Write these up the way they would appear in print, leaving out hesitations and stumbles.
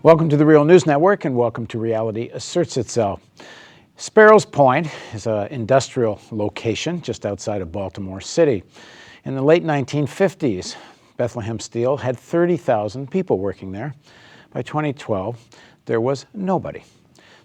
Welcome to the Real News Network and welcome to Reality Asserts Itself. Sparrows Point is an industrial location just outside of Baltimore City. In the late 1950s, Bethlehem Steel had 30,000 people working there. By 2012, there was nobody.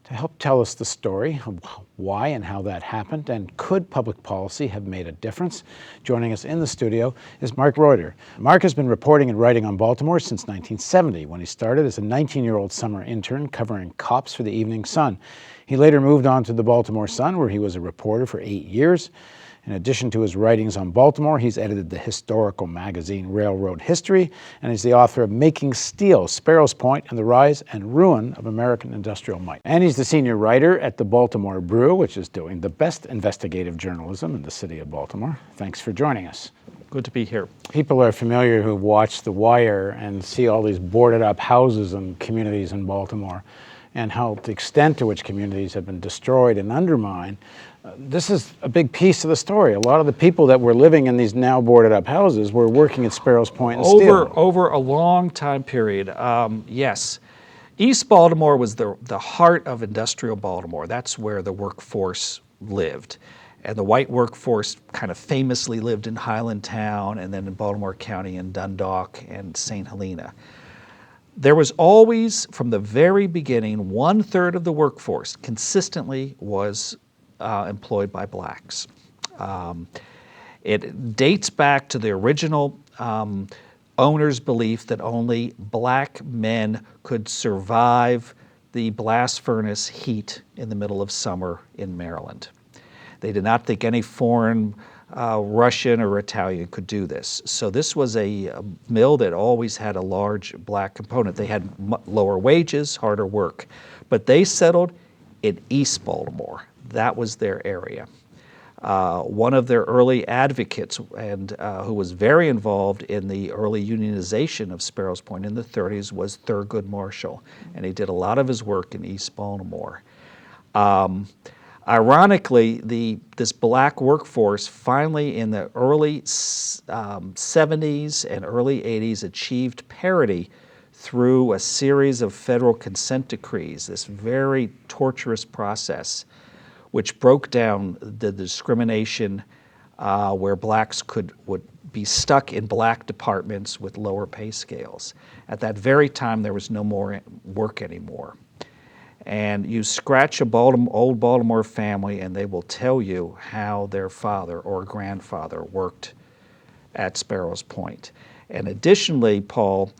To help tell us the story of why and how that happened, and could public policy have made a difference, joining us in the studio is Reutter. Mark has been reporting and writing on Baltimore since 1970, when he started as a 19-year-old summer intern covering cops for the Evening Sun. He later moved on to the Baltimore Sun, where he was a reporter for 8 years. In addition to his writings on Baltimore, he's edited the historical magazine Railroad History, and he's the author of Making Steel, Sparrows Point, and the Rise and Ruin of American Industrial Might. And he's the senior writer at the Baltimore Brew, which is doing the best investigative journalism in the city of Baltimore. Thanks for joining us. Good to be here. People are familiar who watch The Wire and see all these boarded up houses and communities in Baltimore, and how the extent to which communities have been destroyed and undermined. This is a big piece of the story. A lot of the people that were living in these now boarded up houses were working at Sparrows Point and Steel. Over a long time period, yes. East Baltimore was the heart of industrial Baltimore. That's where the workforce lived. And the white workforce kind of famously lived in Highlandtown and then in Baltimore County in Dundalk and St. Helena. There was always, from the very beginning, 1/3 of the workforce consistently was employed by blacks. It dates back to the original owner's belief that only black men could survive the blast furnace heat in the middle of summer in Maryland. They did not think any foreign Russian or Italian could do this. So this was a mill that always had a large black component. They had lower wages, harder work, but they settled in East Baltimore. That was their area. One of their early advocates, and who was very involved in the early unionization of Sparrows Point in the 30s, was Thurgood Marshall, and he did a lot of his work in East Baltimore. Ironically, this black workforce finally in the early 70s and early 80s achieved parity through a series of federal consent decrees, this very torturous process, which broke down the discrimination where blacks would be stuck in black departments with lower pay scales. At that very time, there was no more work anymore. And you scratch old Baltimore family and they will tell you how their father or grandfather worked at Sparrows Point. And additionally, Paul,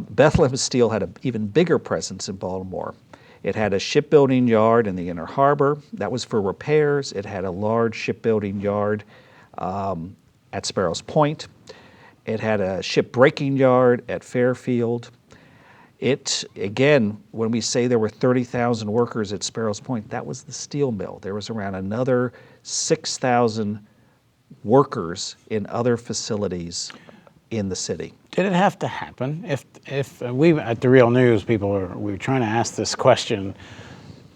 Bethlehem Steel had an even bigger presence in Baltimore. It had a shipbuilding yard in the Inner Harbor. That was for repairs. It had a large shipbuilding yard at Sparrows Point. It had a shipbreaking yard at Fairfield. It, again, when we say there were 30,000 workers at Sparrows Point, that was the steel mill. There was around another 6,000 workers in other facilities in the city. Did it have to happen? If we at the Real News, we were trying to ask this question,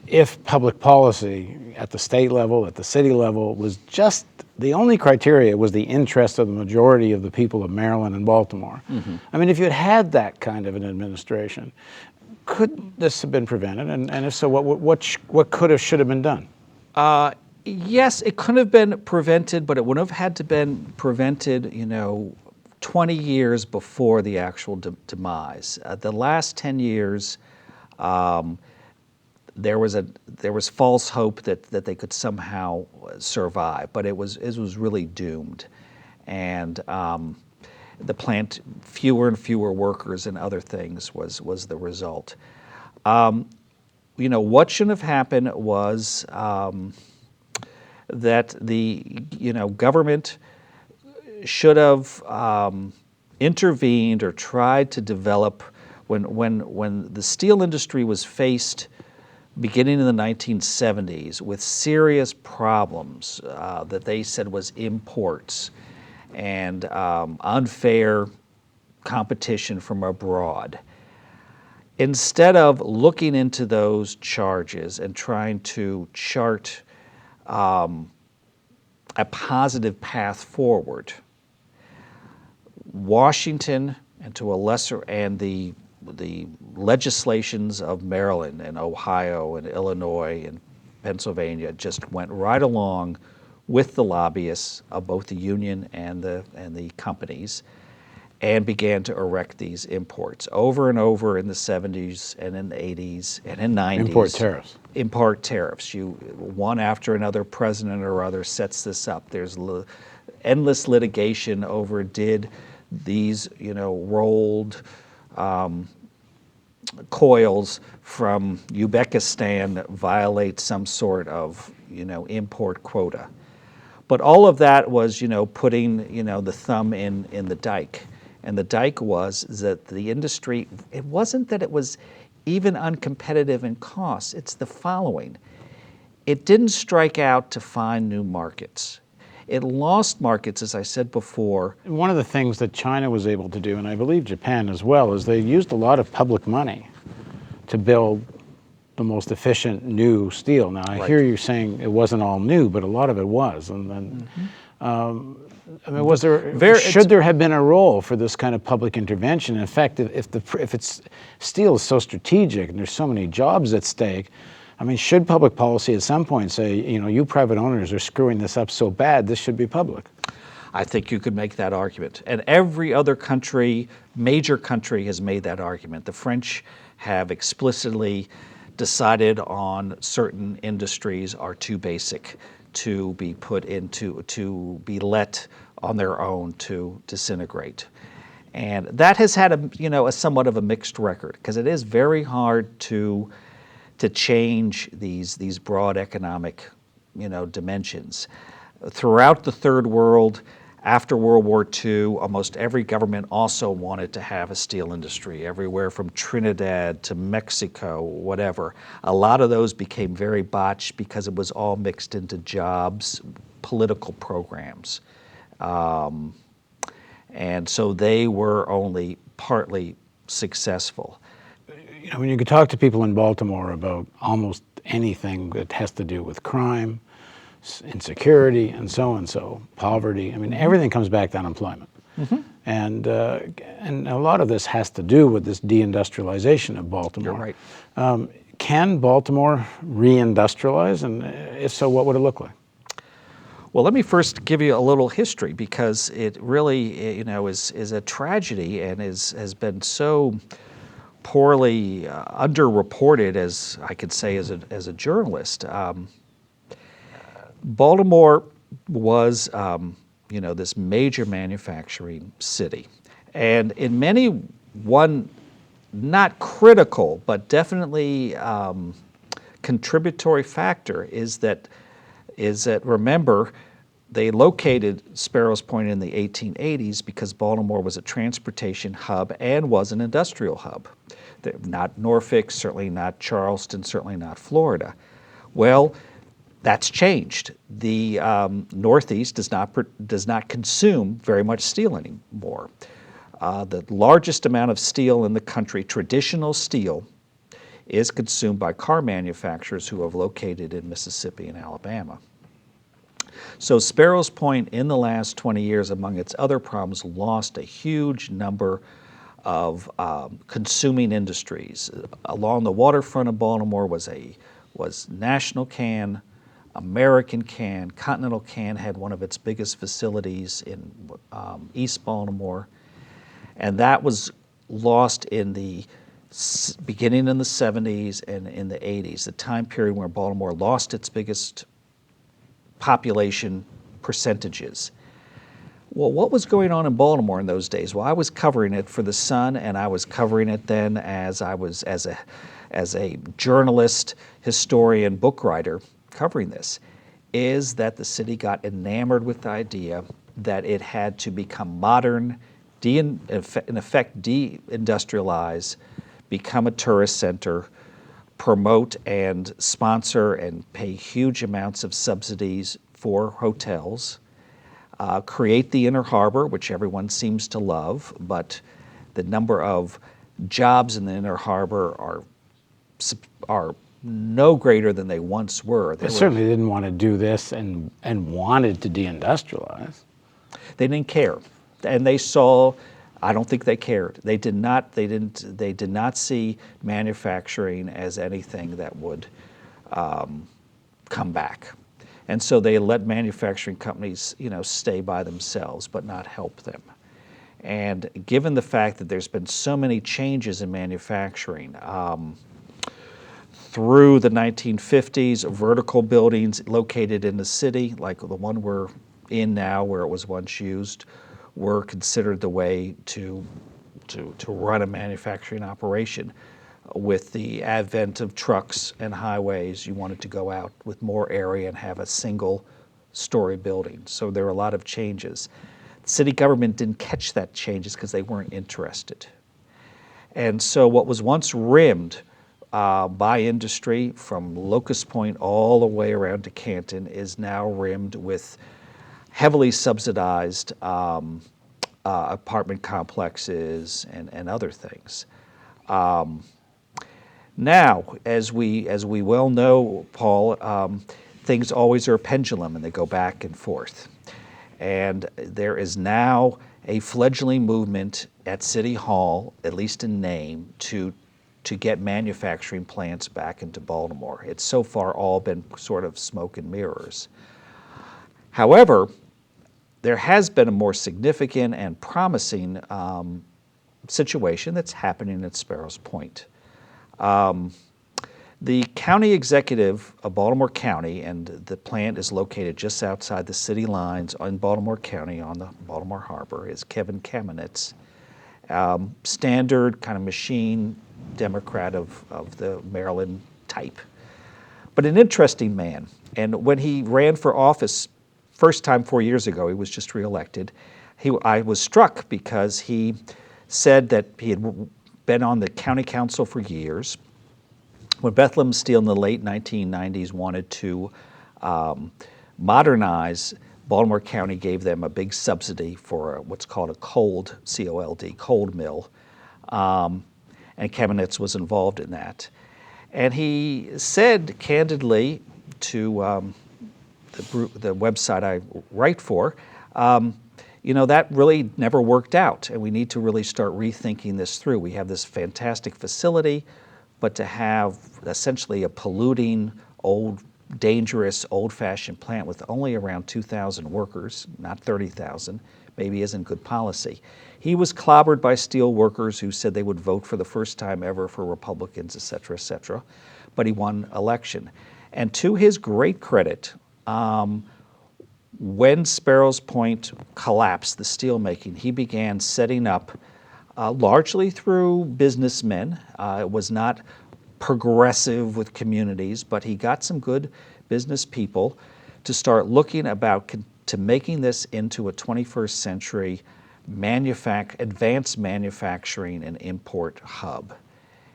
if public policy at the state level, at the city level, was just the only criteria was the interest of the majority of the people of Maryland and Baltimore. Mm-hmm. I mean, if you had had that kind of an administration, could this have been prevented? And if so, what could have, should have been done? Yes, it could have been prevented, but it would have had to been prevented, 20 years before the actual demise. The last 10 years, there was false hope that they could somehow survive, but it was really doomed, and the plant, fewer and fewer workers and other things was the result. What should have happened was that the government should have intervened or tried to develop when the steel industry was faced beginning in the 1970s with serious problems that they said was imports and unfair competition from abroad. Instead of looking into those charges and trying to chart a positive path forward, Washington and to a lesser, and the the legislations of Maryland and Ohio and Illinois and Pennsylvania just went right along with the lobbyists of both the union and the companies, and began to erect these imports over and over in the 70s and in the 80s and in 90s. Import tariffs. Import tariffs. One after another president or other sets this up. There's endless litigation over did these, rolled coils from Uzbekistan violate some sort of, import quota. But all of that was, putting, the thumb in the dike. And the dike was that the industry, it wasn't that it was even uncompetitive in costs. It's the following. It didn't strike out to find new markets. It lost markets, as I said before. One of the things that China was able to do, and I believe Japan as well, is they used a lot of public money to build the most efficient new steel. Now, I hear you saying it wasn't all new, but a lot of it was. And then, should there have been a role for this kind of public intervention? In fact, if steel is so strategic and there's so many jobs at stake, should public policy at some point say, you private owners are screwing this up so bad, this should be public? I think you could make that argument. And every other country, major country, has made that argument. The French have explicitly decided on certain industries are too basic to be put into, to be let on their own to disintegrate. And that has had a somewhat of a mixed record, because it is very hard to change these broad economic, dimensions. Throughout the Third World, after World War II, almost every government also wanted to have a steel industry, everywhere from Trinidad to Mexico, whatever. A lot of those became very botched because it was all mixed into jobs, political programs. And so they were only partly successful. When you could talk to people in Baltimore about almost anything that has to do with crime, insecurity, and so, poverty, everything comes back to unemployment. Mm-hmm. And a lot of this has to do with this deindustrialization of Baltimore. You're right. Can Baltimore reindustrialize? And if so, what would it look like? Well, let me first give you a little history, because it really, is a tragedy and has been so poorly underreported, as I could say as a journalist. Baltimore was, this major manufacturing city, and in many, not critical, but definitely contributory factor is that remember, they located Sparrows Point in the 1880s because Baltimore was a transportation hub and was an industrial hub. Not Norfolk, certainly not Charleston, certainly not Florida. Well, that's changed. The Northeast does not consume very much steel anymore. The largest amount of steel in the country, traditional steel, is consumed by car manufacturers who have located in Mississippi and Alabama. So Sparrows Point, in the last 20 years, among its other problems, lost a huge number of consuming industries. Along the waterfront of Baltimore was National Can, American Can, Continental Can had one of its biggest facilities in East Baltimore, and that was lost in the beginning in the 70s and in the 80s, the time period where Baltimore lost its biggest population percentages. Well, what was going on in Baltimore in those days? Well, I was covering it for the Sun, and I was covering it then as a journalist, historian, book writer covering this, is that the city got enamored with the idea that it had to become modern, in effect deindustrialize, become a tourist center, promote and sponsor and pay huge amounts of subsidies for hotels, create the Inner Harbor, which everyone seems to love, but the number of jobs in the Inner Harbor are no greater than they once were. They certainly didn't want to do this and wanted to deindustrialize. They didn't care. And they saw I don't think they cared. They did not see manufacturing as anything that would come back. And so they let manufacturing companies, stay by themselves, but not help them. And given the fact that there's been so many changes in manufacturing, through the 1950s, vertical buildings located in the city, like the one we're in now where it was once used, were considered the way to run a manufacturing operation. With the advent of trucks and highways, you wanted to go out with more area and have a single-story building. So there were a lot of changes. City government didn't catch that changes because they weren't interested. And so what was once rimmed by industry from Locust Point all the way around to Canton is now rimmed with heavily subsidized apartment complexes and other things. Now, as we well know, Paul, things always are a pendulum and they go back and forth. And there is now a fledgling movement at City Hall, at least in name, to get manufacturing plants back into Baltimore. It's so far all been sort of smoke and mirrors. However, there has been a more significant and promising situation that's happening at Sparrows Point. The county executive of Baltimore County, and the plant is located just outside the city lines in Baltimore County on the Baltimore Harbor, is Kevin Kamenetz. Standard kind of machine Democrat of the Maryland type. But an interesting man. And when he ran for office first time 4 years ago, he was just reelected, I was struck because he said that he had been on the county council for years. When Bethlehem Steel in the late 1990s wanted to modernize, Baltimore County gave them a big subsidy for what's called a cold, C-O-L-D, cold mill. And Kamenetz was involved in that. And he said candidly to the website I write for, that really never worked out, and we need to really start rethinking this through. We have this fantastic facility, but to have essentially a polluting, old, dangerous, old-fashioned plant with only around 2,000 workers, not 30,000, maybe isn't good policy. He was clobbered by steel workers who said they would vote for the first time ever for Republicans, et cetera, but he won election. And to his great credit, when Sparrows Point collapsed, the steelmaking, he began setting up, largely through businessmen. It was not progressive with communities, but he got some good business people to start looking to making this into a 21st century advanced manufacturing and import hub.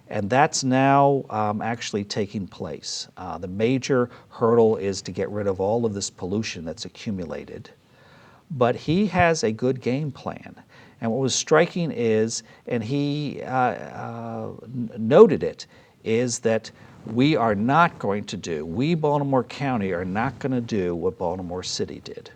And that's now actually taking place. The major hurdle is to get rid of all of this pollution that's accumulated. But he has a good game plan. And what was striking is, and he noted it, is that we Baltimore County are not going to do what Baltimore City did.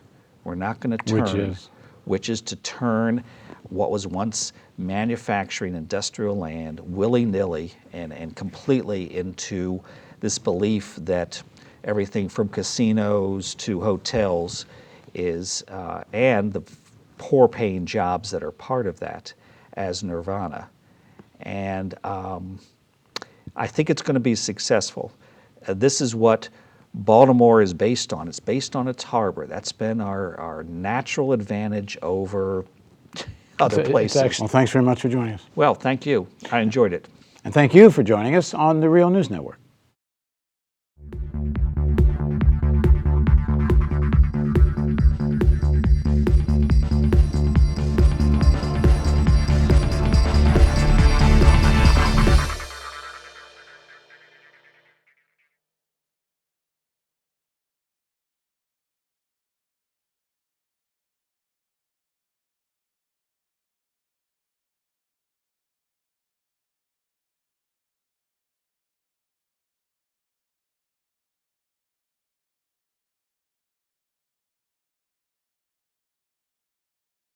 We're not going to turn, which is to turn what was once manufacturing industrial land willy-nilly and completely into this belief that everything from casinos to hotels is, and the poor-paying jobs that are part of that, as nirvana. And I think it's going to be successful. This is what Baltimore is based on. It's based on its harbor. That's been our natural advantage over other places. Well, thanks very much for joining us. Well, thank you. I enjoyed it. And thank you for joining us on the Real News Network.